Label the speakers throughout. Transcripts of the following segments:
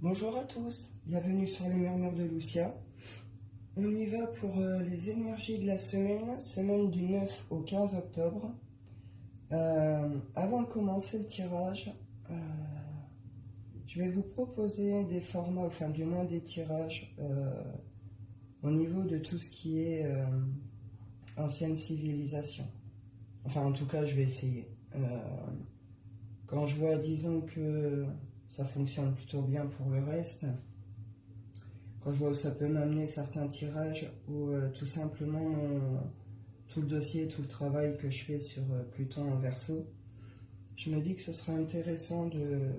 Speaker 1: Bonjour à tous, bienvenue sur les murmures de Lucia. On y va pour les énergies de la semaine du 9 au 15 octobre. Avant de commencer le tirage, je vais vous proposer des formats, enfin du moins des tirages au niveau de tout ce qui est ancienne civilisation. Enfin en tout cas je vais essayer. Quand je vois, disons que ça fonctionne plutôt bien pour le reste, quand je vois que ça peut m'amener certains tirages ou tout simplement tout le dossier, tout le travail que je fais sur Pluton en Verseau, je me dis que ce serait intéressant de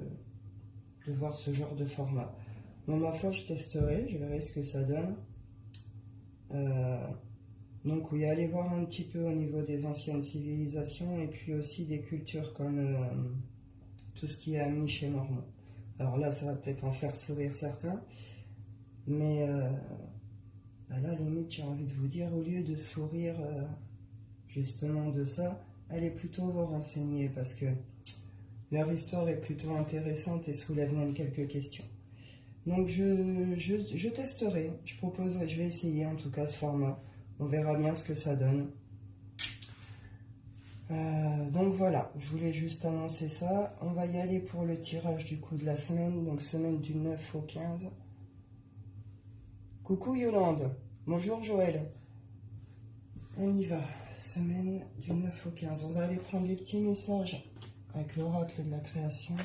Speaker 1: voir ce genre de format. Bon, ma foi, je testerai, je verrai ce que ça donne. Donc oui, allez voir un petit peu au niveau des anciennes civilisations et puis aussi des cultures comme tout ce qui est Amish et Mormon. Alors là, ça va peut-être en faire sourire certains, mais là, limite, j'ai envie de vous dire, au lieu de sourire justement de ça, allez plutôt vous renseigner parce que leur histoire est plutôt intéressante et soulève même quelques questions. Donc je testerai, je proposerai, je vais essayer en tout cas ce format. On verra bien ce que ça donne. Donc voilà, je voulais juste annoncer ça. On va y aller pour le tirage du coup de la semaine, donc semaine du 9 au 15. Coucou Yolande, bonjour Joël. On y va, semaine du 9 au 15. On va aller prendre les petits messages avec l'oracle de la création.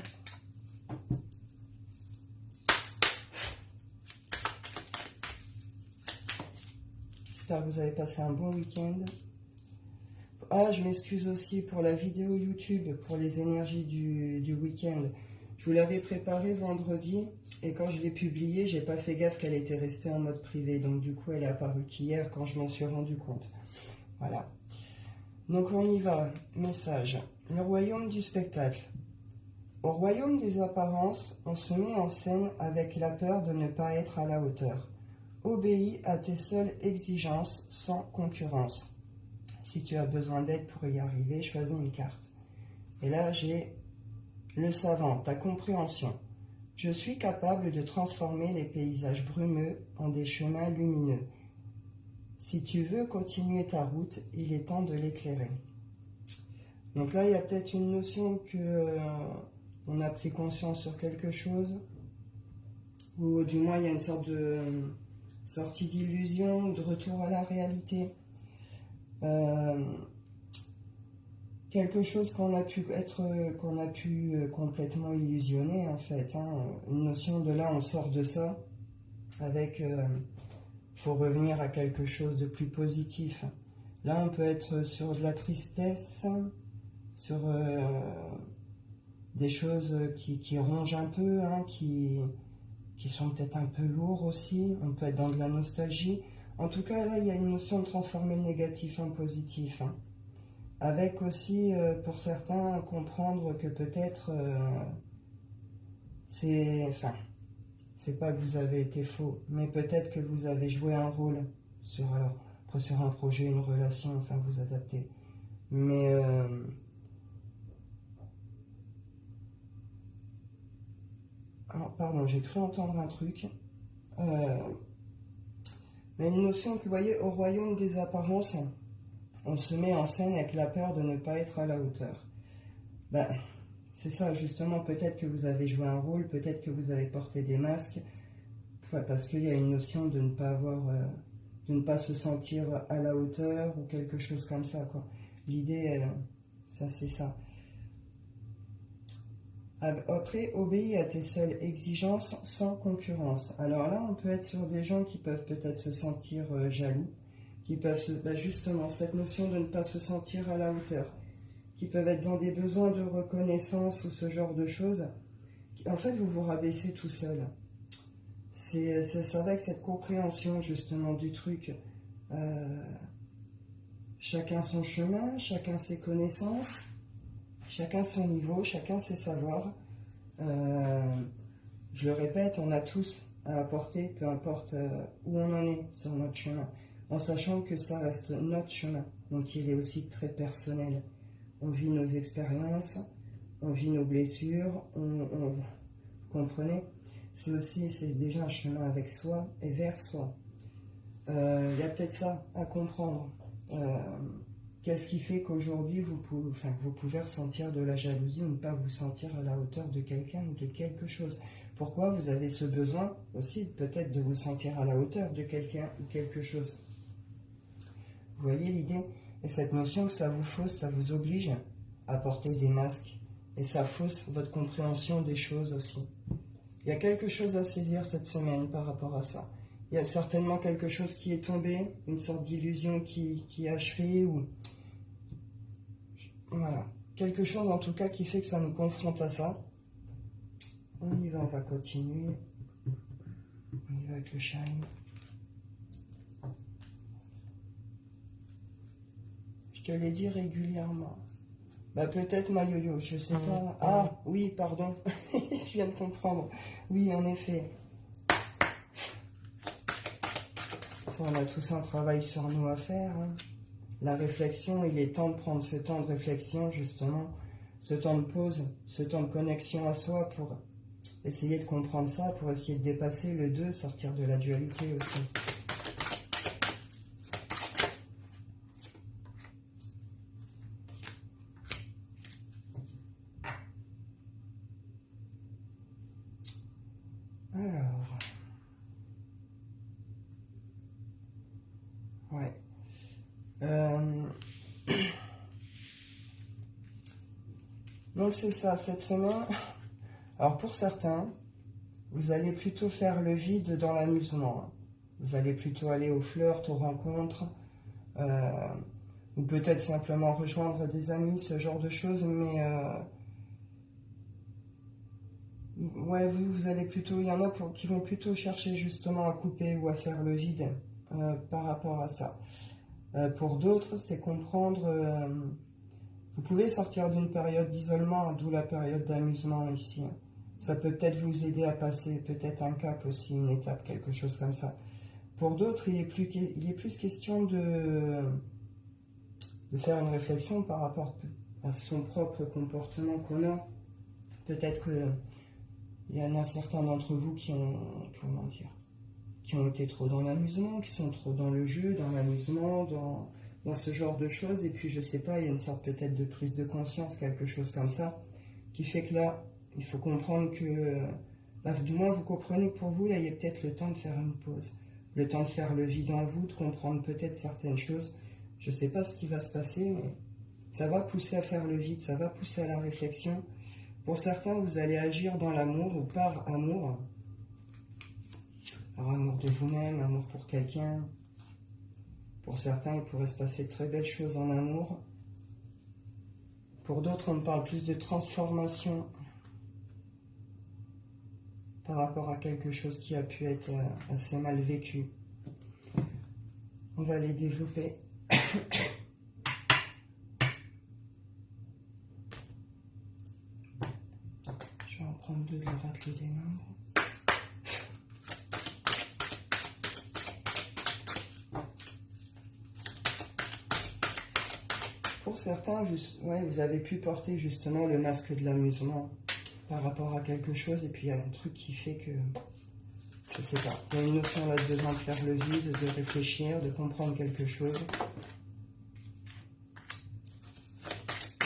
Speaker 1: J'espère que vous avez passé un bon week-end. Ah, je m'excuse aussi pour la vidéo YouTube, pour les énergies du week-end. Je vous l'avais préparée vendredi et quand je l'ai publiée, j'ai pas fait gaffe qu'elle était restée en mode privé. Donc du coup, elle est apparue qu'hier quand je m'en suis rendu compte. Voilà. Donc on y va. Message. Le royaume du spectacle. Au royaume des apparences, on se met en scène avec la peur de ne pas être à la hauteur. Obéis à tes seules exigences sans concurrence. Si tu as besoin d'aide pour y arriver, choisis une carte. Et là, j'ai le savant, ta compréhension. Je suis capable de transformer les paysages brumeux en des chemins lumineux. Si tu veux continuer ta route, il est temps de l'éclairer. Donc là, il y a peut-être une notion que on a pris conscience sur quelque chose, ou du moins il y a une sorte de sortie d'illusion, de retour à la réalité. Quelque chose qu'on a pu complètement illusionner en fait. Une notion de là, on sort de ça avec. Faut revenir à quelque chose de plus positif. Là, on peut être sur de la tristesse, sur des choses qui rongent un peu, qui sont peut-être un peu lourds aussi. On peut être dans de la nostalgie. En tout cas, là, il y a une notion de transformer le négatif en positif. Avec aussi, pour certains, comprendre que peut-être c'est pas que vous avez été faux, mais peut-être que vous avez joué un rôle sur un projet, une relation, enfin vous adaptez. Mais pardon, j'ai cru entendre un truc. Mais une notion que vous voyez, au royaume des apparences, on se met en scène avec la peur de ne pas être à la hauteur. Ben, c'est ça, justement, peut-être que vous avez joué un rôle, peut-être que vous avez porté des masques, parce qu'il y a une notion de ne pas avoir, de ne pas se sentir à la hauteur ou quelque chose comme ça, quoi. L'idée, ça c'est ça. Après, obéis à tes seules exigences sans concurrence. Alors là, on peut être sur des gens qui peuvent peut-être se sentir jaloux, qui peuvent justement, cette notion de ne pas se sentir à la hauteur, qui peuvent être dans des besoins de reconnaissance ou ce genre de choses. En fait, vous vous rabaissez tout seul. C'est avec cette compréhension justement du truc. Chacun son chemin, chacun ses connaissances, chacun son niveau, chacun ses savoirs. Je le répète, on a tous à apporter, peu importe où on en est sur notre chemin, en sachant que ça reste notre chemin, donc il est aussi très personnel. On vit nos expériences, on vit nos blessures, vous comprenez? c'est aussi, c'est déjà un chemin avec soi et vers soi. Il y a peut-être ça à comprendre. Qu'est-ce qui fait qu'aujourd'hui vous pouvez ressentir de la jalousie ou ne pas vous sentir à la hauteur de quelqu'un ou de quelque chose? Pourquoi vous avez ce besoin aussi peut-être de vous sentir à la hauteur de quelqu'un ou quelque chose? Vous voyez l'idée? Et cette notion que ça vous fausse, ça vous oblige à porter des masques. Et ça fausse votre compréhension des choses aussi. Il y a quelque chose à saisir cette semaine par rapport à ça. Il y a certainement quelque chose qui est tombé, une sorte d'illusion qui est achevée, ou voilà, quelque chose en tout cas qui fait que ça nous confronte à ça. On y va, on va continuer. On y va avec le shine. Je te l'ai dit régulièrement. Bah peut-être ma yo-yo, je sais pas. Ah oui, pardon, je viens de comprendre. Oui, en effet. On a tous un travail sur nous à faire. Hein. La réflexion, il est temps de prendre ce temps de réflexion, justement, ce temps de pause, ce temps de connexion à soi pour essayer de comprendre ça, pour essayer de dépasser le deux, sortir de la dualité aussi. Alors... Ouais. Donc c'est ça, cette semaine. Alors pour certains, vous allez plutôt faire le vide dans l'amusement. Vous allez plutôt aller au flirt, aux rencontres, ou peut-être simplement rejoindre des amis, ce genre de choses, mais ouais, vous allez plutôt, il y en a qui vont plutôt chercher justement à couper ou à faire le vide par rapport à ça. Pour d'autres, c'est comprendre, vous pouvez sortir d'une période d'isolement, d'où la période d'amusement ici. Ça peut peut-être vous aider à passer peut-être un cap aussi, une étape, quelque chose comme ça. Pour d'autres, il est plus question de faire une réflexion par rapport à son propre comportement qu'on a. Peut-être qu'il y en a certains d'entre vous qui ont, comment dire, qui ont été trop dans l'amusement, qui sont trop dans le jeu, dans l'amusement, dans ce genre de choses. Et puis, je sais pas, il y a une sorte peut-être de prise de conscience, quelque chose comme ça, qui fait que là, il faut comprendre que, du moins vous comprenez que pour vous, là, il y a peut-être le temps de faire une pause, le temps de faire le vide en vous, de comprendre peut-être certaines choses. Je ne sais pas ce qui va se passer, mais ça va pousser à faire le vide, ça va pousser à la réflexion. Pour certains, vous allez agir dans l'amour ou par amour. Alors, amour de vous-même, amour pour quelqu'un. Pour certains, il pourrait se passer de très belles choses en amour. Pour d'autres, on parle plus de transformation par rapport à quelque chose qui a pu être assez mal vécu. On va les développer. Je vais en prendre deux de l'oracle des nombres. Pour certains, vous avez pu porter justement le masque de l'amusement par rapport à quelque chose, et puis il y a un truc qui fait que, je sais pas, il y a une notion là de besoin de faire le vide, de réfléchir, de comprendre quelque chose.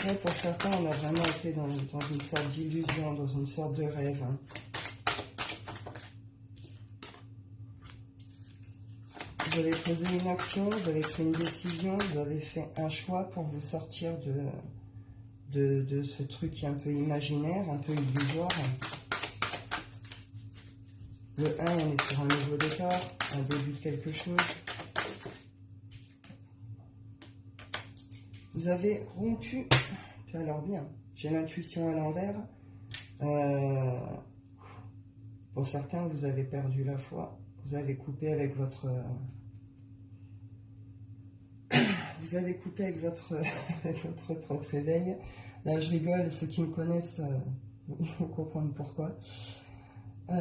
Speaker 1: Ouais, pour certains, on a vraiment été dans une sorte d'illusion, dans une sorte de rêve. Hein. Vous avez posé une action, vous avez pris une décision, vous avez fait un choix pour vous sortir de ce truc qui est un peu imaginaire, un peu illusoire. Le 1, on est sur un nouveau départ, un début de quelque chose. Vous avez rompu, puis alors bien, j'ai l'intuition à l'envers. Pour certains, vous avez perdu la foi, vous avez coupé avec votre... Vous avez coupé avec votre propre éveil. Là, je rigole, ceux qui me connaissent, ils vont comprendre pourquoi. Il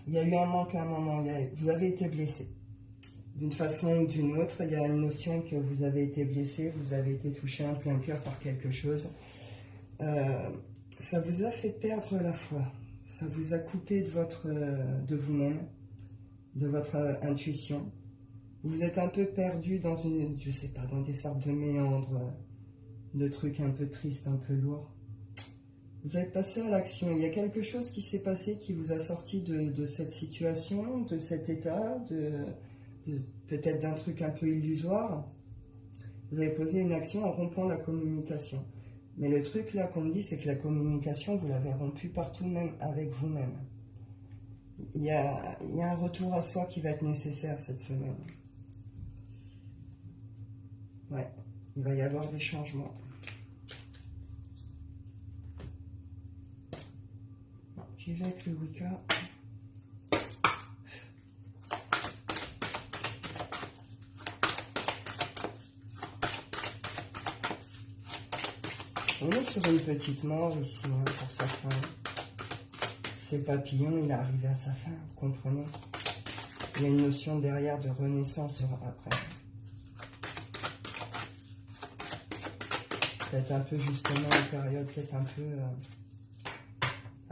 Speaker 1: y a eu un manque à un moment, vous avez été blessé. D'une façon ou d'une autre, il y a une notion que vous avez été blessé, vous avez été touché en plein cœur par quelque chose. Ça vous a fait perdre la foi. ça vous a coupé de vous-même, de votre intuition. Vous êtes un peu perdu dans je sais pas, dans des sortes de méandres, de trucs un peu tristes, un peu lourds. Vous êtes passé à l'action. Il y a quelque chose qui s'est passé qui vous a sorti de cette situation, de cet état, peut-être d'un truc un peu illusoire. Vous avez posé une action en rompant la communication. Mais le truc là qu'on me dit, c'est que la communication, vous l'avez rompue partout, même avec vous-même. Il y a un retour à soi qui va être nécessaire cette semaine. Ouais, il va y avoir des changements. J'y vais avec le Wicca. On est sur une petite mort ici, hein, pour certains. Ces papillons, il est arrivé à sa fin, vous comprenez? Il y a une notion derrière de renaissance après. Peut-être un peu justement une période, peut-être un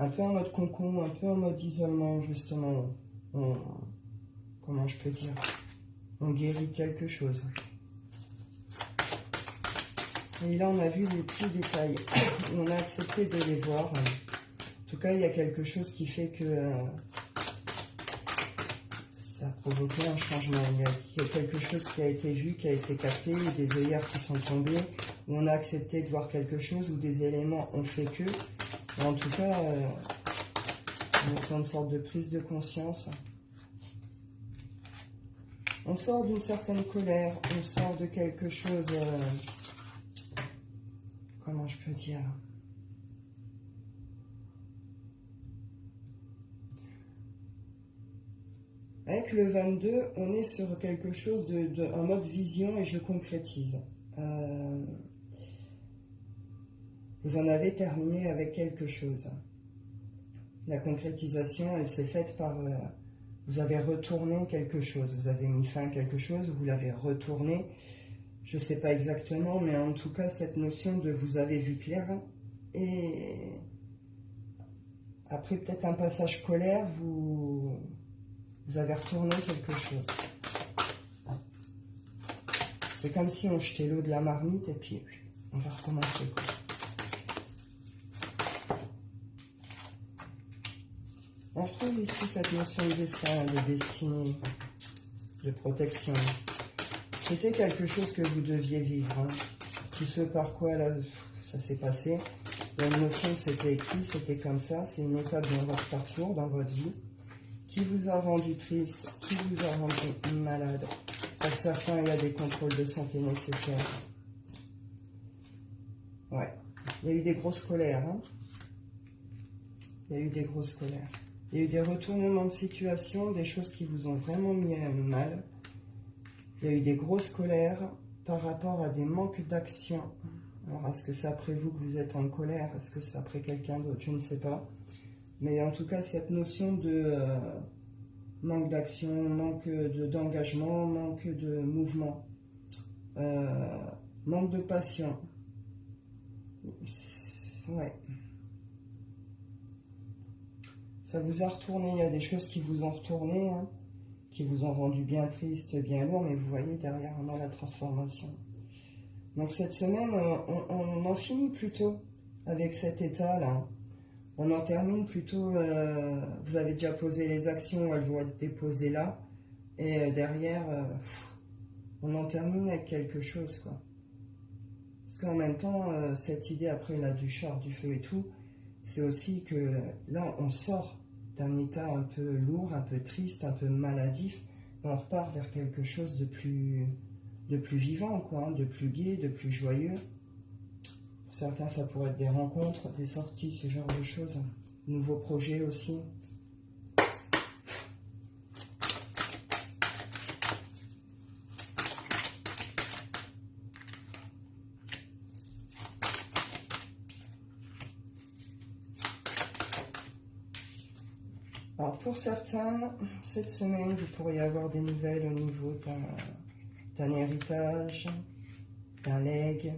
Speaker 1: peu en mode concombre, un peu en mode isolement, justement. Comment je peux dire? On guérit quelque chose. Et là, on a vu les petits détails. On a accepté de les voir. En tout cas, il y a quelque chose qui fait que ça a provoqué un changement. Il y a quelque chose qui a été vu, qui a été capté, ou des œillères qui sont tombées, où on a accepté de voir quelque chose, où des éléments ont fait que. Mais en tout cas, on sent une sorte de prise de conscience. On sort d'une certaine colère, on sort de quelque chose... comment je peux dire? Avec le 22, on est sur quelque chose en mode vision et je concrétise. Vous en avez terminé avec quelque chose. La concrétisation, elle s'est faite par... vous avez retourné quelque chose. Vous avez mis fin à quelque chose, vous l'avez retourné. Je ne sais pas exactement, mais en tout cas, cette notion de vous avez vu clair. Et après peut-être un passage colère, vous avez retourné quelque chose. C'est comme si on jetait l'eau de la marmite et puis on va recommencer, quoi. On retrouve ici cette notion de destin, de destinée, de protection. C'était quelque chose que vous deviez vivre. Hein. Tout ce par quoi là, ça s'est passé. La notion, c'était écrit, c'était comme ça. C'est une étape dans votre parcours, dans votre vie, qui vous a rendu triste, qui vous a rendu malade. Pour certains, il y a des contrôles de santé nécessaires. Ouais. Il y a eu des grosses colères. Hein. Il y a eu des grosses colères. Il y a eu des retournements de situation, des choses qui vous ont vraiment mis mal. Il y a eu des grosses colères par rapport à des manques d'action. Alors, est-ce que c'est après vous que vous êtes en colère? Est-ce que c'est après quelqu'un d'autre? Je ne sais pas. Mais en tout cas, cette notion de manque d'action, manque d'engagement, manque de mouvement, manque de passion. Ouais. Ça vous a retourné, il y a des choses qui vous ont retourné, hein, qui vous ont rendu bien triste, bien lourd, mais vous voyez, derrière, on a la transformation. Donc cette semaine, on en finit plutôt avec cet état-là. On en termine plutôt, vous avez déjà posé les actions, elles vont être déposées là, et derrière, on en termine avec quelque chose, quoi. Parce qu'en même temps, cette idée, après, là, du char, du feu et tout, c'est aussi que là, on sort d'un état un peu lourd, un peu triste, un peu maladif, et on repart vers quelque chose de plus vivant, quoi, hein, de plus gai, de plus joyeux. Pour certains, ça pourrait être des rencontres, des sorties, ce genre de choses. Nouveaux projets aussi. Alors pour certains, cette semaine, vous pourriez avoir des nouvelles au niveau d'un héritage, d'un legs,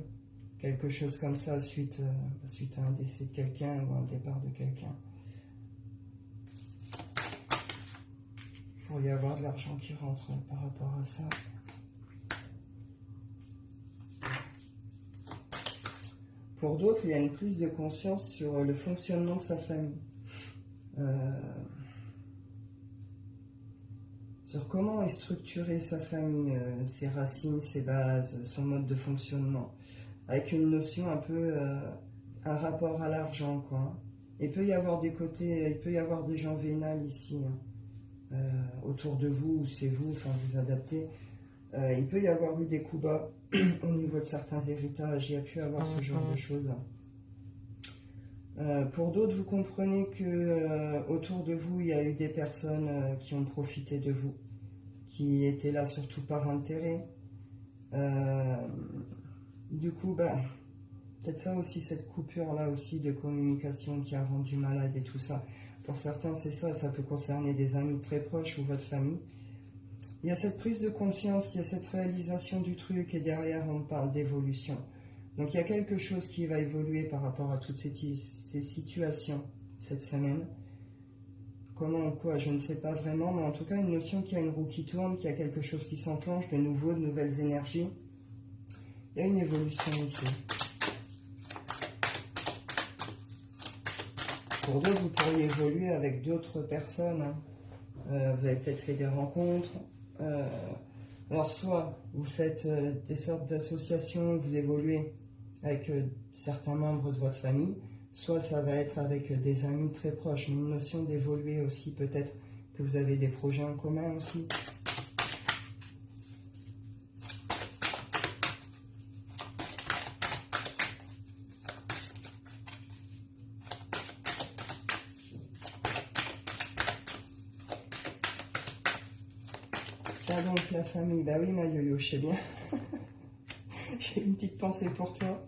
Speaker 1: quelque chose comme ça suite à un décès de quelqu'un ou un départ de quelqu'un. Pour y avoir de l'argent qui rentre par rapport à ça. Pour d'autres, il y a une prise de conscience sur le fonctionnement de sa famille. Sur comment est structurée sa famille, ses racines, ses bases, son mode de fonctionnement. Avec une notion un peu, un rapport à l'argent, quoi. Il peut y avoir des côtés, il peut y avoir des gens vénales ici, hein, autour de vous, ou c'est vous, enfin vous adaptez. Il peut y avoir eu des coups bas au niveau de certains héritages, il y a pu avoir ce genre de choses. Pour d'autres, vous comprenez que autour de vous, il y a eu des personnes qui ont profité de vous, qui étaient là surtout par intérêt. Du coup, peut-être ça aussi, cette coupure-là aussi de communication qui a rendu malade et tout ça. Pour certains, c'est ça, ça peut concerner des amis très proches ou votre famille. Il y a cette prise de conscience, il y a cette réalisation du truc et derrière, on parle d'évolution. Donc il y a quelque chose qui va évoluer par rapport à toutes ces situations cette semaine. Comment ou quoi, je ne sais pas vraiment, mais en tout cas une notion qu'il y a une roue qui tourne, qu'il y a quelque chose qui s'enclenche, de nouveau, de nouvelles énergies. Il y a une évolution ici. Pour d'autres, vous pourriez évoluer avec d'autres personnes. Hein. Vous avez peut-être fait des rencontres. Alors soit vous faites des sortes d'associations, vous évoluez avec certains membres de votre famille, soit ça va être avec des amis très proches, mais une notion d'évoluer aussi, peut-être que vous avez des projets en commun aussi. Tiens donc la famille, bah oui ma yo-yo, je sais bien. J'ai une petite pensée pour toi.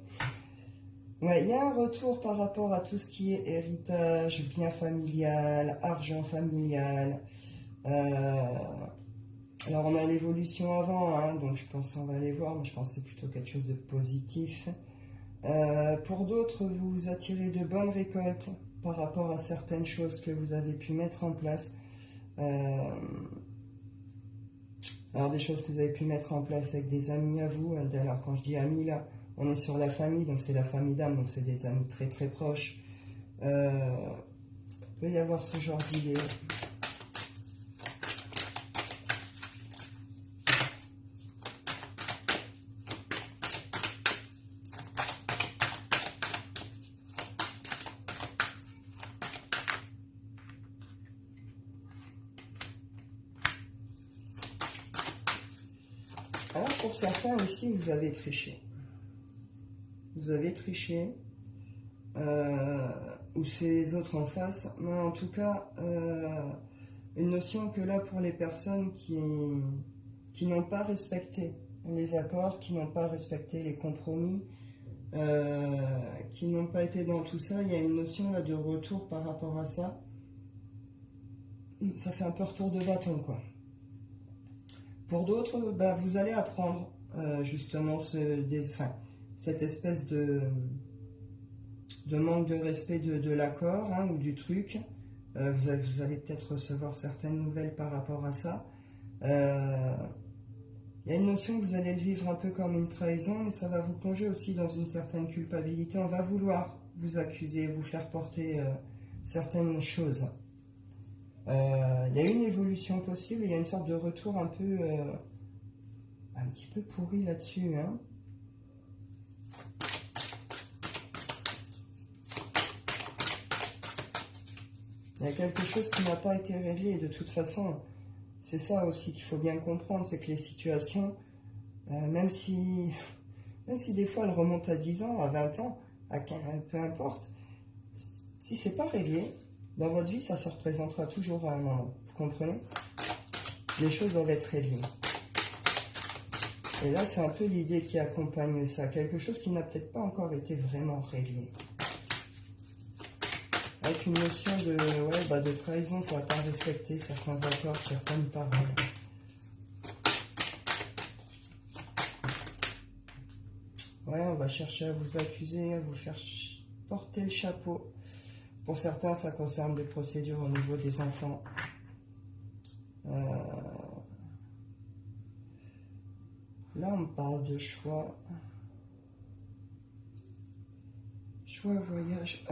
Speaker 1: Ouais, il y a un retour par rapport à tout ce qui est héritage, bien familial, argent familial. Alors on a l'évolution avant, hein, donc je pense qu'on va aller voir, mais je pense que c'est plutôt quelque chose de positif. Pour d'autres, vous attirez de bonnes récoltes par rapport à certaines choses que vous avez pu mettre en place. Alors des choses que vous avez pu mettre en place avec des amis à vous. Alors quand je dis amis là, on est sur la famille, donc c'est la famille d'âme, donc c'est des amis très très proches. Il peut y avoir ce genre d'idée. Alors pour certains ici, vous avez triché. Vous avez triché. Ou c'est les autres en face. Mais en tout cas, une notion que là pour les personnes qui n'ont pas respecté les accords, qui n'ont pas respecté les compromis, qui n'ont pas été dans tout ça, il y a une notion là de retour par rapport à ça. Ça fait un peu retour de bâton, quoi. Pour d'autres, vous allez apprendre justement cette espèce de manque de respect de l'accord, hein, ou du truc. Vous allez peut-être recevoir certaines nouvelles par rapport à ça. Il y a une notion que vous allez le vivre un peu comme une trahison, mais ça va vous plonger aussi dans une certaine culpabilité. On va vouloir vous accuser, vous faire porter certaines choses. Il y a une évolution possible, il y a une sorte de retour un petit peu pourri là-dessus, hein. Il y a quelque chose qui n'a pas été réglé, et de toute façon, c'est ça aussi qu'il faut bien comprendre, c'est que les situations, même si des fois elles remontent à 10 ans, à 20 ans, peu importe, si c'est pas réglé, dans votre vie, ça se représentera toujours à un moment. Vous comprenez? Les choses doivent être réglées. Et là, c'est un peu l'idée qui accompagne ça. Quelque chose qui n'a peut-être pas encore été vraiment réglé. Avec une notion de trahison, ça ne va pas respecter certains accords, certaines paroles. Ouais, on va chercher à vous accuser, à vous faire porter le chapeau. Pour certains, ça concerne des procédures au niveau des enfants. Là, on parle de choix. Choix, voyage.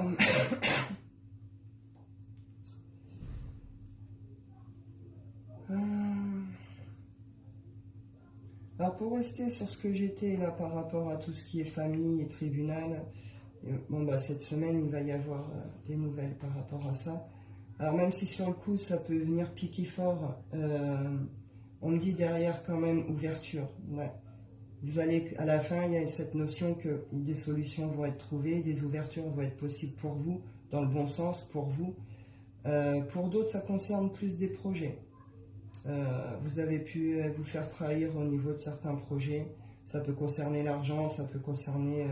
Speaker 1: Alors, pour rester sur ce que j'étais là par rapport à tout ce qui est famille et tribunal, bon, bah, cette semaine, il va y avoir des nouvelles par rapport à ça. Alors, même si sur le coup, ça peut venir piquer fort, on me dit derrière quand même ouverture. Ouais. Vous allez, à la fin, il y a cette notion que des solutions vont être trouvées, des ouvertures vont être possibles pour vous, dans le bon sens, pour vous. Pour d'autres, ça concerne plus des projets. Vous avez pu vous faire trahir au niveau de certains projets. Ça peut concerner l'argent, ça peut concerner,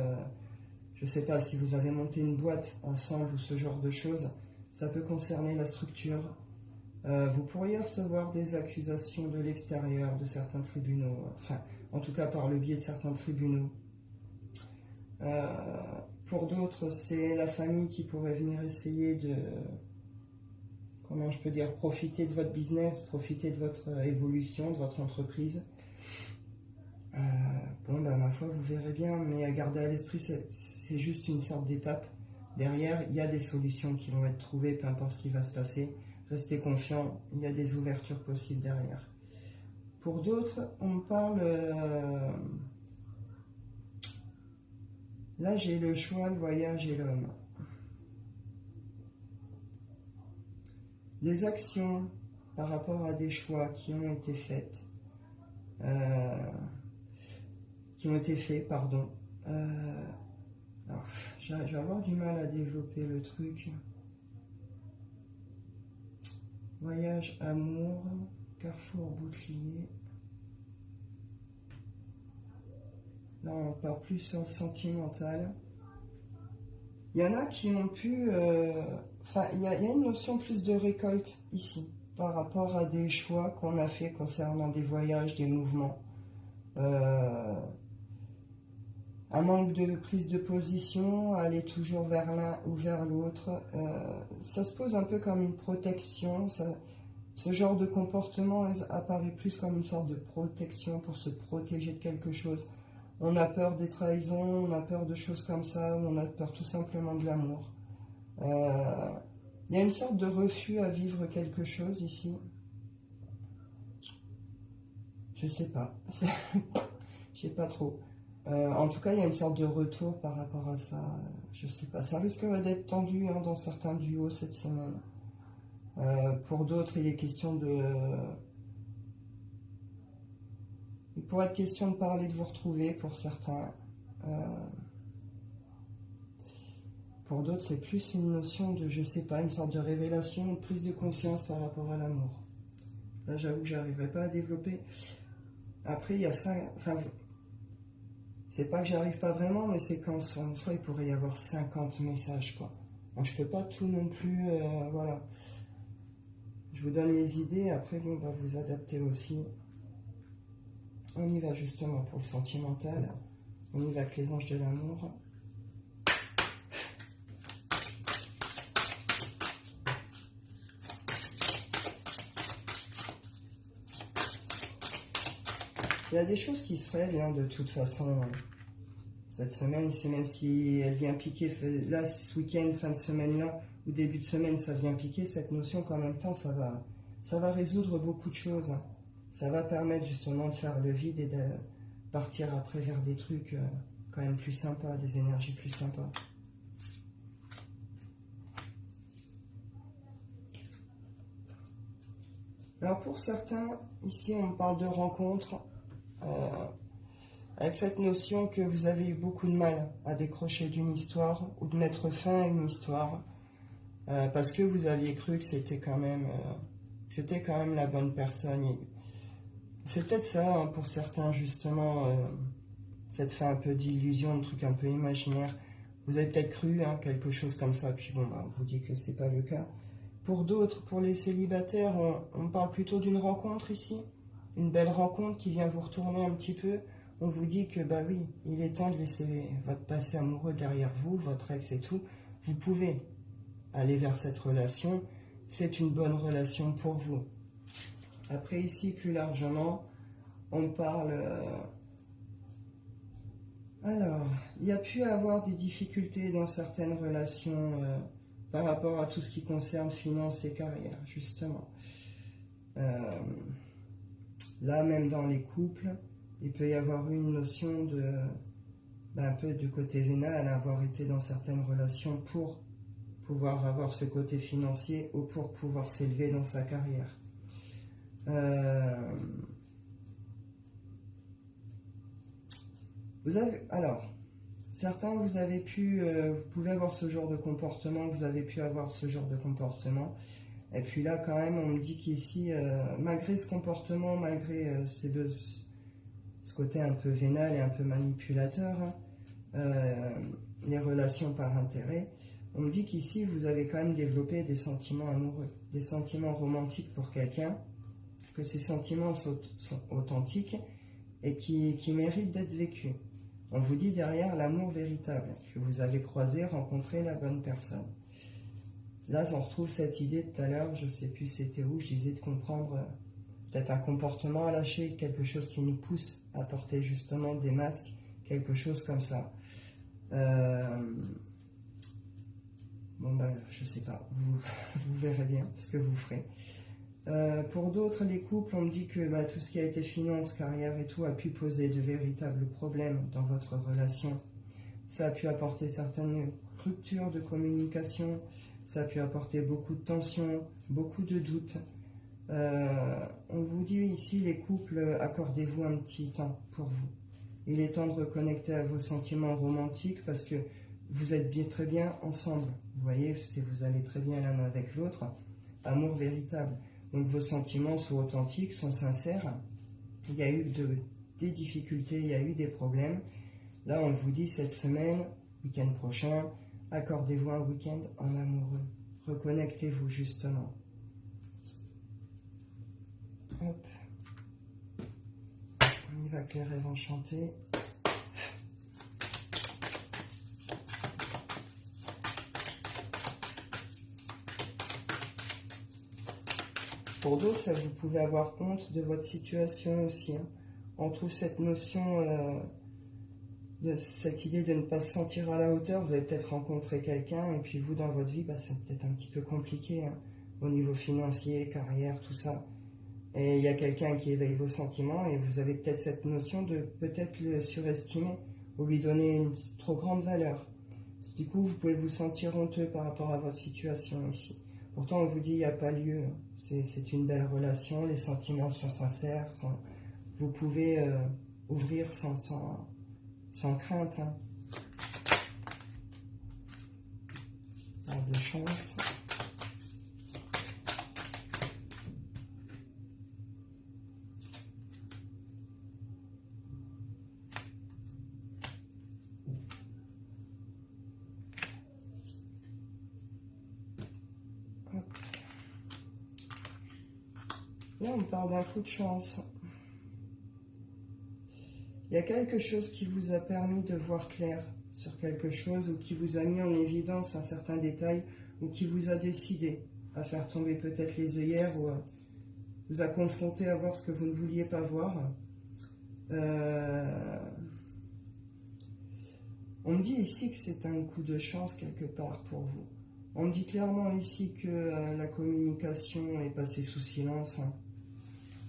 Speaker 1: je ne sais pas, si vous avez monté une boîte ensemble ou ce genre de choses. Ça peut concerner la structure. Vous pourriez recevoir des accusations de l'extérieur, de certains tribunaux, enfin, en tout cas par le biais de certains tribunaux. Pour d'autres, c'est la famille qui pourrait venir essayer de, comment je peux dire, profiter de votre business, profiter de votre évolution, de votre entreprise. Bon, ben, ma foi, vous verrez bien, mais à garder à l'esprit, c'est juste une sorte d'étape. Derrière, il y a des solutions qui vont être trouvées, peu importe ce qui va se passer. Restez confiants, il y a des ouvertures possibles derrière. Pour d'autres, on me parle... Là, j'ai le choix, le voyage et l'homme. Des actions par rapport à des choix qui ont été faits. Pardon. Alors, je vais avoir du mal à développer le truc. Voyage, amour, carrefour, bouclier. Là, on part plus sur le sentimental. Il y en a qui ont pu... Enfin, il y a une notion plus de récolte ici, par rapport à des choix qu'on a fait concernant des voyages, des mouvements. Un manque de prise de position, aller toujours vers l'un ou vers l'autre. Ça se pose un peu comme une protection. Ce genre de comportement apparaît plus comme une sorte de protection pour se protéger de quelque chose. On a peur des trahisons, on a peur de choses comme ça, on a peur tout simplement de l'amour. Il y a une sorte de refus à vivre quelque chose ici. Je sais pas. Je sais pas trop. En tout cas, il y a une sorte de retour par rapport à ça. Je sais pas. Ça risquerait d'être tendu hein, dans certains duos cette semaine. Pour d'autres, il est question de... Il pourrait être question de parler, de vous retrouver pour certains. Pour d'autres, c'est plus une notion de, je sais pas, une sorte de révélation, une prise de conscience par rapport à l'amour. Là, j'avoue que j'arriverai pas à développer. Après, il y a ça... Enfin, c'est pas que j'arrive pas vraiment, mais c'est qu'en soi, il pourrait y avoir 50 messages, quoi. Bon, je peux pas tout non plus, voilà. Je vous donne les idées, après, bon, bah, vous adaptez aussi. On y va justement pour le sentimental. On y va avec les anges de l'amour. Il y a des choses qui se règlent, hein, de toute façon. Cette semaine, c'est même si elle vient piquer, là, ce week-end, fin de semaine-là, ou début de semaine, ça vient piquer, cette notion qu'en même temps, ça va résoudre beaucoup de choses. Hein. Ça va permettre justement de faire le vide et de partir après vers des trucs quand même plus sympas, des énergies plus sympas. Alors pour certains, ici on parle de rencontres, avec cette notion que vous avez eu beaucoup de mal à décrocher d'une histoire ou de mettre fin à une histoire, parce que vous aviez cru que c'était quand même la bonne personne. C'est peut-être ça hein, pour certains justement, cette fin un peu d'illusion, de truc un peu imaginaire. Vous avez peut-être cru hein, quelque chose comme ça, puis bon, bah, on vous dit que c'est pas le cas. Pour d'autres, pour les célibataires, on parle plutôt d'une rencontre ici, une belle rencontre qui vient vous retourner un petit peu. On vous dit que bah oui, il est temps de laisser votre passé amoureux derrière vous, votre ex et tout. Vous pouvez aller vers cette relation, c'est une bonne relation pour vous. Après ici, plus largement, on parle... alors, il y a pu avoir des difficultés dans certaines relations par rapport à tout ce qui concerne finances et carrière, justement. Là, même dans les couples, il peut y avoir une notion de... un peu du côté vénal, avoir été dans certaines relations pour pouvoir avoir ce côté financier ou pour pouvoir s'élever dans sa carrière. Alors, certains, vous pouvez avoir ce genre de comportement, vous avez pu avoir ce genre de comportement. Et puis là, quand même, on me dit qu'ici, malgré ce comportement, malgré ce côté un peu vénal et un peu manipulateur, les relations par intérêt, on me dit qu'ici, vous avez quand même développé des sentiments amoureux, des sentiments romantiques pour quelqu'un, que ces sentiments sont authentiques et qui méritent d'être vécus. On vous dit derrière l'amour véritable, que vous avez croisé, rencontré la bonne personne. Là, on retrouve cette idée tout à l'heure, je ne sais plus c'était où, je disais de comprendre peut-être un comportement à lâcher, quelque chose qui nous pousse à porter justement des masques, quelque chose comme ça. Bon ben, je sais pas, vous verrez bien ce que vous ferez. Pour d'autres, les couples, on me dit que tout ce qui a été finance, carrière et tout a pu poser de véritables problèmes dans votre relation. Ça a pu apporter certaines ruptures de communication, ça a pu apporter beaucoup de tensions, beaucoup de doutes. On vous dit ici, les couples, accordez-vous un petit temps pour vous. Il est temps de reconnecter à vos sentiments romantiques parce que vous êtes bien, très bien ensemble. Vous voyez, si vous allez très bien l'un avec l'autre, amour véritable. Donc vos sentiments sont authentiques, sont sincères. Il y a eu des difficultés, il y a eu des problèmes. Là, on vous dit cette semaine, week-end prochain, accordez-vous un week-end en amoureux. Reconnectez-vous justement. Hop. On y va, Claire Rêve Enchantée. Pour d'autres, vous pouvez avoir honte de votre situation aussi. Hein. On trouve cette notion, de cette idée de ne pas se sentir à la hauteur. Vous avez peut-être rencontré quelqu'un et puis vous, dans votre vie, c'est peut-être un petit peu compliqué hein, au niveau financier, carrière, tout ça. Et il y a quelqu'un qui éveille vos sentiments et vous avez peut-être cette notion de peut-être le surestimer ou lui donner une trop grande valeur. Du coup, vous pouvez vous sentir honteux par rapport à votre situation ici. Pourtant, on vous dit, il n'y a pas lieu. C'est une belle relation, les sentiments sont sincères. Vous pouvez ouvrir sans crainte. Hein. Arbre de chance. Là, on parle d'un coup de chance. Il y a quelque chose qui vous a permis de voir clair sur quelque chose ou qui vous a mis en évidence un certain détail ou qui vous a décidé à faire tomber peut-être les œillères ou vous a confronté à voir ce que vous ne vouliez pas voir. On me dit ici que c'est un coup de chance quelque part pour vous. On me dit clairement ici que la communication est passée sous silence. Hein.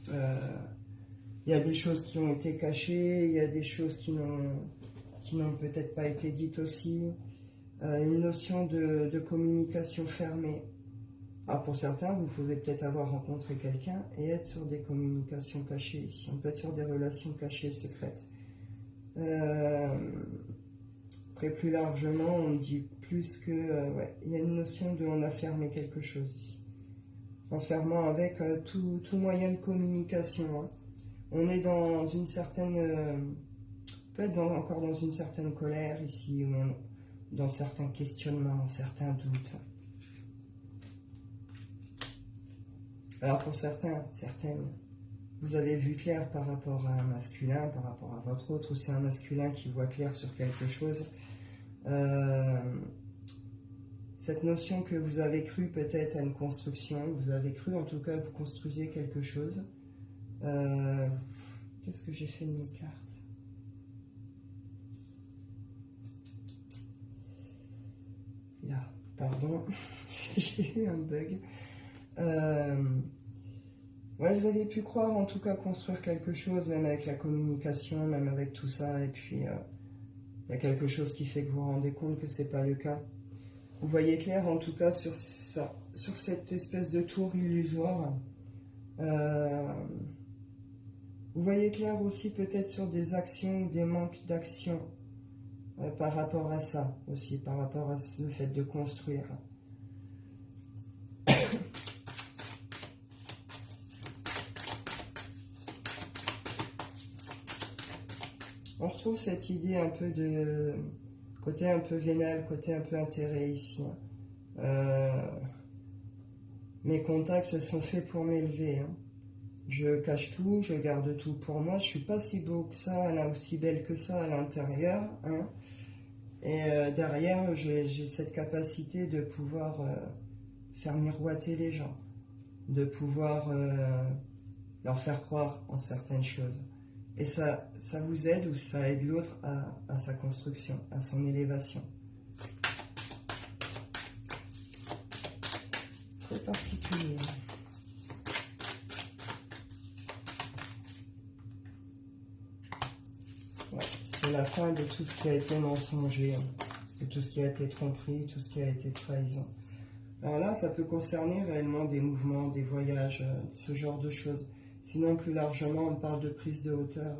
Speaker 1: Il y a des choses qui ont été cachées, il y a des choses qui n'ont peut-être pas été dites aussi. Une notion de communication fermée. Alors pour certains, vous pouvez peut-être avoir rencontré quelqu'un et être sur des communications cachées ici. On peut être sur des relations cachées, secrètes. Après, plus largement, on dit plus que... il y a une notion de on a fermé quelque chose ici. En fermant avec tout moyen de communication. Hein. On est dans une certaine... peut-être encore dans une certaine colère ici, ou dans certains questionnements, certains doutes. Alors pour certains, certaines, vous avez vu clair par rapport à un masculin, par rapport à votre autre, ou c'est un masculin qui voit clair sur quelque chose. cette notion que vous avez cru peut-être à une construction, vous avez cru en tout cas que vous construisez quelque chose. Qu'est-ce que j'ai fait de mes cartes? Là, pardon, j'ai eu un bug. Ouais, vous avez pu croire en tout cas construire quelque chose, même avec la communication, même avec tout ça, et puis il y a quelque chose qui fait que vous vous rendez compte que c'est pas le cas. Vous voyez clair en tout cas sur ça, sur cette espèce de tour illusoire. Vous voyez clair aussi peut-être sur des actions, des manques d'action par rapport à ça aussi, par rapport à le fait de construire. On retrouve cette idée un peu de côté un peu vénal, côté un peu intérêt ici. Mes contacts se sont faits pour m'élever. Hein. Je cache tout, je garde tout pour moi. Je suis pas si beau que ça, là, aussi belle que ça à l'intérieur. Hein. Et derrière, j'ai cette capacité de pouvoir faire miroiter les gens, de pouvoir leur faire croire en certaines choses. Et ça vous aide ou ça aide l'autre à sa construction, à son élévation. Très particulier. Ouais, c'est la fin de tout ce qui a été mensonger, de tout ce qui a été tromperie, tout ce qui a été trahison. Alors là, ça peut concerner réellement des mouvements, des voyages, ce genre de choses. Sinon, plus largement, on parle de prise de hauteur.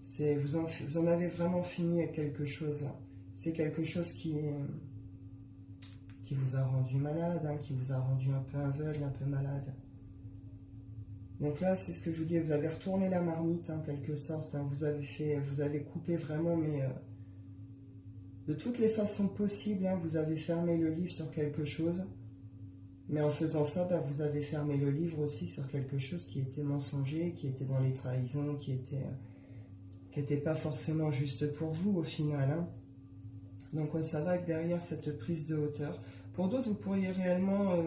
Speaker 1: Vous en avez vraiment fini avec quelque chose là. C'est quelque chose qui vous a rendu malade, hein, qui vous a rendu un peu aveugle, un peu malade. Donc là, c'est ce que je vous dis, vous avez retourné la marmite en quelque sorte. Hein, vous avez coupé vraiment, mais de toutes les façons possibles, hein, vous avez fermé le livre sur quelque chose. Mais en faisant ça, bah, vous avez fermé le livre aussi sur quelque chose qui était mensonger, qui était dans les trahisons, qui était pas forcément juste pour vous au final. Hein. Donc ça va que derrière cette prise de hauteur. Pour d'autres, vous pourriez réellement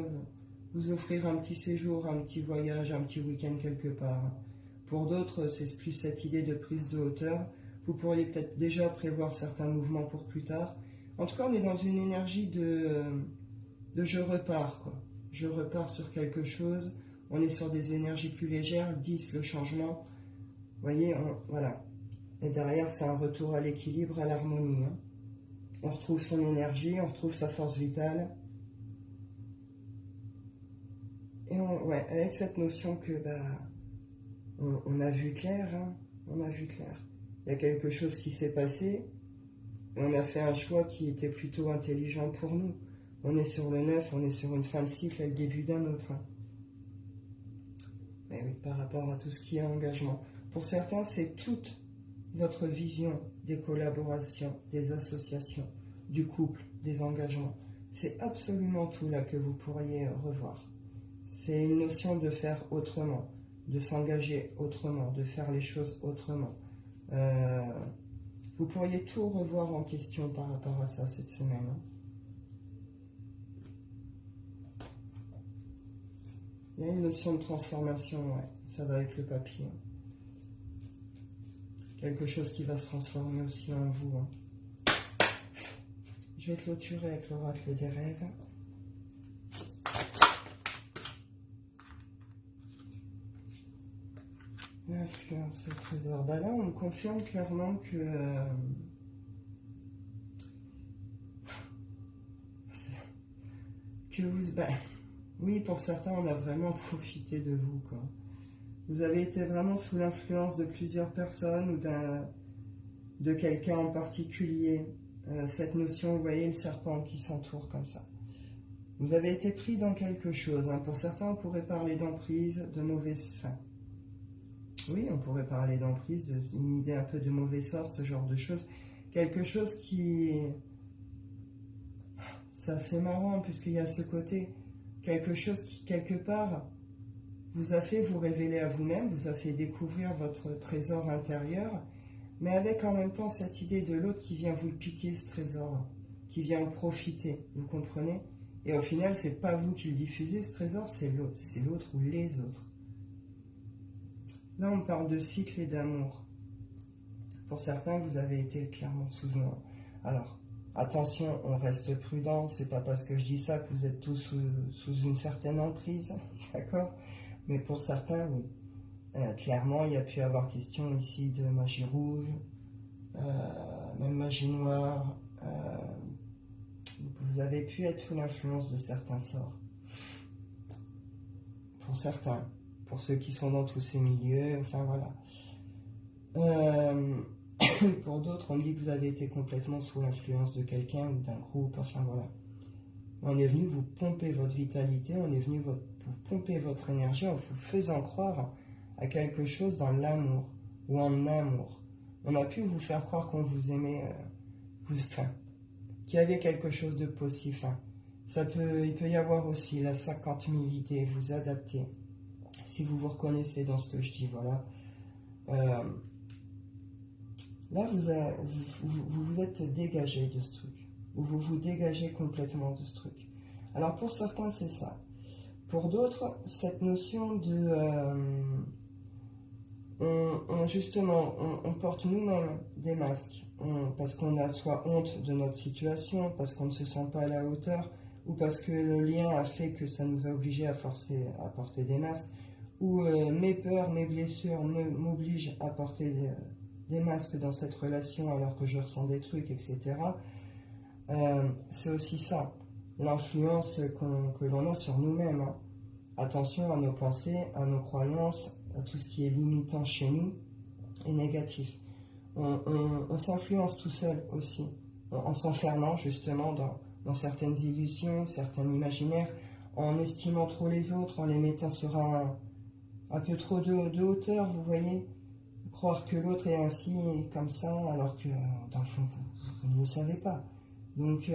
Speaker 1: vous offrir un petit séjour, un petit voyage, un petit week-end quelque part. Pour d'autres, c'est plus cette idée de prise de hauteur. Vous pourriez peut-être déjà prévoir certains mouvements pour plus tard. En tout cas, on est dans une énergie de je repars, quoi. Je repars sur quelque chose. On est sur des énergies plus légères. 10, le changement. Vous voyez, voilà. Et derrière, c'est un retour à l'équilibre, à l'harmonie. Hein. On retrouve son énergie, on retrouve sa force vitale. Et ouais, avec cette notion que on a vu clair, hein, on a vu clair. Il y a quelque chose qui s'est passé, et on a fait un choix qui était plutôt intelligent pour nous. On est sur le 9, on est sur une fin de cycle et le début d'un autre. Hein. Mais oui, par rapport à tout ce qui est engagement. Pour certains, c'est toute votre vision des collaborations, des associations, du couple, des engagements. C'est absolument tout là que vous pourriez revoir. C'est une notion de faire autrement, de s'engager autrement, de faire les choses autrement. Vous pourriez tout revoir en question par rapport à ça cette semaine. Hein. Il y a une notion de transformation, ouais, ça va avec le papier. Quelque chose qui va se transformer aussi en vous. Hein. Je vais clôturer avec l'oracle des rêves. L'influence au trésor. Bah là, on me confirme clairement que vous... oui, pour certains, on a vraiment profité de vous, quoi. Vous avez été vraiment sous l'influence de plusieurs personnes ou de quelqu'un en particulier. Cette notion, vous voyez le serpent qui s'entoure comme ça. Vous avez été pris dans quelque chose. Hein. Pour certains, on pourrait parler d'emprise, de mauvaise fin. Oui, on pourrait parler d'emprise, d'une idée un peu de mauvais sort, ce genre de choses. Quelque chose qui... C'est assez marrant, puisqu'il y a ce côté... Quelque chose qui, quelque part, vous a fait vous révéler à vous-même, vous a fait découvrir votre trésor intérieur, mais avec en même temps cette idée de l'autre qui vient vous le piquer, ce trésor, qui vient en profiter, vous comprenez? Et au final, c'est pas vous qui le diffusez, ce trésor, c'est l'autre ou les autres. Là, on parle de cycle et d'amour. Pour certains, vous avez été clairement sous un... Alors, attention, on reste prudent, c'est pas parce que je dis ça que vous êtes tous sous une certaine emprise, d'accord? Mais pour certains, oui. Clairement, il y a pu avoir question ici de magie rouge, même magie noire. Vous avez pu être sous l'influence de certains sorts. Pour certains. Pour ceux qui sont dans tous ces milieux, enfin voilà. Pour d'autres, on me dit que vous avez été complètement sous l'influence de quelqu'un ou d'un groupe, enfin voilà. On est venu vous pomper votre vitalité, on est venu vous pomper votre énergie en vous faisant croire à quelque chose dans l'amour ou en amour. On a pu vous faire croire qu'on vous aimait, qu'il y avait quelque chose de possible. Il peut y avoir aussi la 50 000 idées, vous adapter. Si vous vous reconnaissez dans ce que je dis, voilà. Là, vous vous êtes dégagé de ce truc. Ou vous vous dégagez complètement de ce truc. Alors pour certains, c'est ça. Pour d'autres, cette notion de... justement, on porte nous-mêmes des masques. Parce qu'on a soit honte de notre situation, parce qu'on ne se sent pas à la hauteur, ou parce que le lien a fait que ça nous a obligés à forcer à porter des masques, ou mes peurs, mes blessures m'obligent à porter des masques dans cette relation alors que je ressens des trucs, etc. C'est aussi ça, l'influence que l'on a sur nous-mêmes. Hein. Attention à nos pensées, à nos croyances, à tout ce qui est limitant chez nous et négatif. On s'influence tout seul aussi, en s'enfermant justement dans certaines illusions, certains imaginaires, en estimant trop les autres, en les mettant sur un peu trop de hauteur, vous voyez. Croire que l'autre est ainsi et comme ça, alors que dans le fond, vous ne le savez pas. Donc,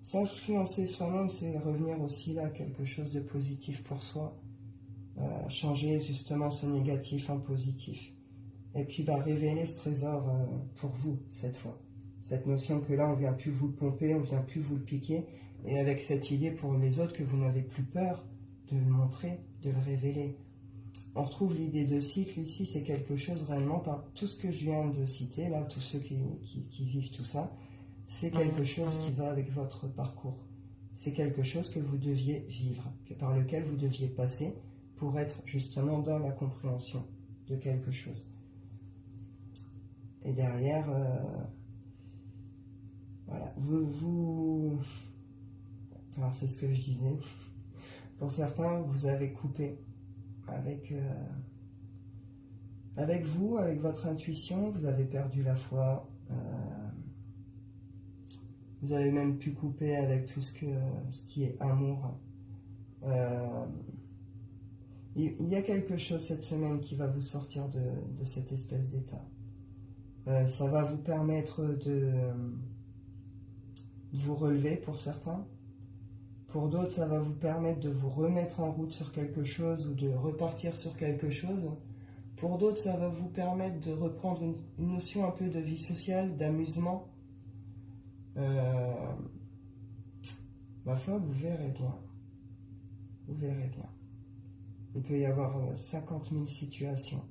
Speaker 1: s'influencer soi-même, c'est revenir aussi là à quelque chose de positif pour soi. Changer justement ce négatif en positif. Et puis révéler ce trésor pour vous, cette fois. Cette notion que là, on ne vient plus vous le pomper, on ne vient plus vous le piquer. Et avec cette idée pour les autres que vous n'avez plus peur de le montrer, de le révéler. On retrouve l'idée de cycle ici, c'est quelque chose réellement par tout ce que je viens de citer, là, tous ceux qui vivent tout ça, c'est quelque chose qui va avec votre parcours. C'est quelque chose que vous deviez vivre, par lequel vous deviez passer pour être justement dans la compréhension de quelque chose. Et derrière, voilà, alors c'est ce que je disais, pour certains, vous avez coupé avec vous, avec votre intuition, vous avez perdu la foi, vous avez même pu couper avec tout ce qui est amour. Il y a quelque chose cette semaine qui va vous sortir de cette espèce d'état. Ça va vous permettre de vous relever pour certains. Pour d'autres, ça va vous permettre de vous remettre en route sur quelque chose ou de repartir sur quelque chose. Pour d'autres, ça va vous permettre de reprendre une notion un peu de vie sociale, d'amusement. Ma foi, vous verrez bien. Vous verrez bien. Il peut y avoir 50 000 situations.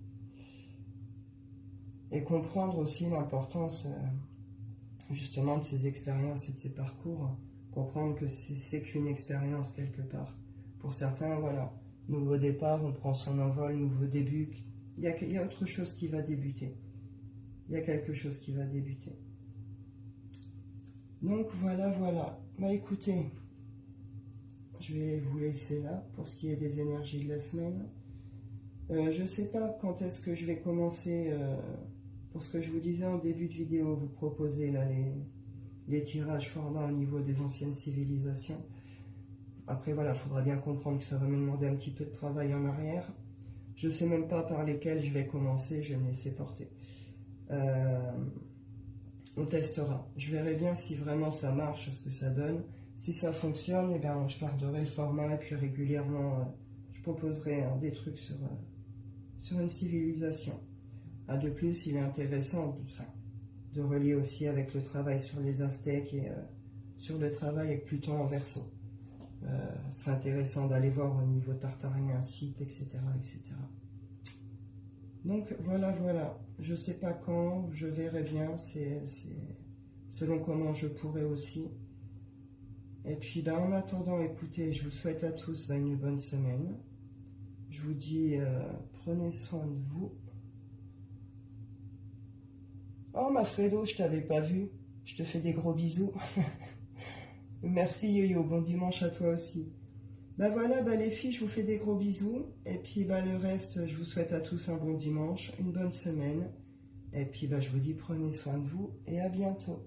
Speaker 1: Et comprendre aussi l'importance justement de ces expériences et de ces parcours. Comprendre que c'est qu'une expérience quelque part. Pour certains, voilà, nouveau départ, on prend son envol, nouveau début. Il y a autre chose qui va débuter. Il y a quelque chose qui va débuter. Donc voilà. Écoutez, je vais vous laisser là pour ce qui est des énergies de la semaine. Je ne sais pas quand est-ce que je vais commencer, pour ce que je vous disais en début de vidéo, vous proposer là les tirages formats au niveau des anciennes civilisations. Après voilà, il faudra bien comprendre que ça va me demander un petit peu de travail en arrière. Je ne sais même pas par lesquels je vais commencer, je vais me laisser porter. On testera. Je verrai bien si vraiment ça marche, ce que ça donne. Si ça fonctionne, eh bien, je garderai le format et puis régulièrement, je proposerai des trucs sur une civilisation. De plus, il est intéressant de relier aussi avec le travail sur les Aztèques et sur le travail avec Pluton en Verseau. Ce serait intéressant d'aller voir au niveau tartarien, site, etc., etc. Donc voilà, voilà. Je ne sais pas quand, je verrai bien, c'est selon comment je pourrai aussi. Et puis ben, en attendant, écoutez, je vous souhaite à tous ben, une bonne semaine. Je vous dis, prenez soin de vous. Oh, ma Fredo, je t'avais pas vu. Je te fais des gros bisous. Merci Yo-Yo, bon dimanche à toi aussi. Bah voilà, bah les filles, je vous fais des gros bisous. Et puis bah le reste, je vous souhaite à tous un bon dimanche, une bonne semaine. Et puis bah je vous dis prenez soin de vous et à bientôt.